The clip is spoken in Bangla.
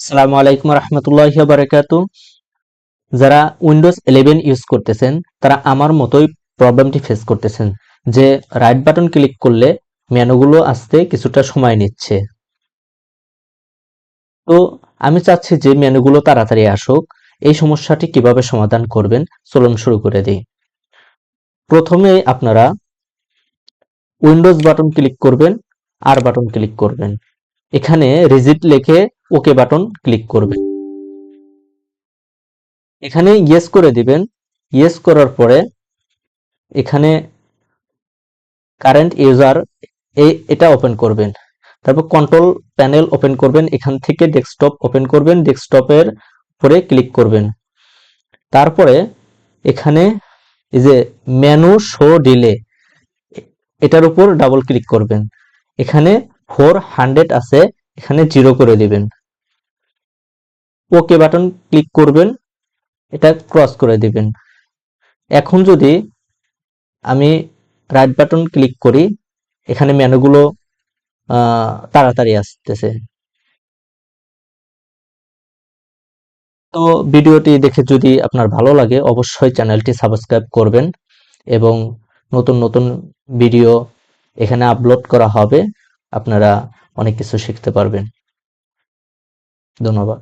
আসসালামু আলাইকুম রহমতুল্লাহি ওয়া বারাকাতুহু। যারা উইন্ডোজ 11 ইউজ করতেছেন তারা আমার মতোই প্রবলেমটি ফেস করতেছেন যে রাইট বাটন ক্লিক করলে মেনুগুলো আসতে কিছুটা সময় নিচ্ছে। তো আমি চাচ্ছি যে মেনুগুলো তাড়াতাড়ি আসুক। এই সমস্যাটি কিভাবে সমাধান করবেন চলুন শুরু করে দিই। প্রথমে আপনারা উইন্ডোজ বাটন ক্লিক করবেন, আর বাটন ক্লিক করবেন, এখানে রিজিট লিখে ওকে বাটন ক্লিক করবেন, এখানে ইয়েস করে দিবেন। ইয়েস করার পরে এখানে কারেন্ট ইউজার এটা ওপেন করবেন, তারপর কন্ট্রোল প্যানেল ওপেন করবেন, এখান থেকে ডেস্কটপ ওপেন করবেন, ডেস্কটপের উপরে ক্লিক করবেন, তারপরে এখানে এই যে মেনু শো ডিলে এটার উপর ডাবল ক্লিক করবেন, এখানে 400 আছে, এখানে 0 করে দিবেন, ওকে বাটন ক্লিক করবেন, এটা ক্রস করে দিবেন। এখন যদি আমি রাইট বাটন ক্লিক করি, এখানে মেনুগুলো তাড়াতাড়ি আসতেছে। তো ভিডিওটি দেখে যদি আপনার ভালো লাগে অবশ্যই চ্যানেলটি সাবস্ক্রাইব করবেন এবং নতুন নতুন ভিডিও এখানে আপলোড করা হবে, আপনারা অনেক কিছু শিখতে পারবেন। ধন্যবাদ।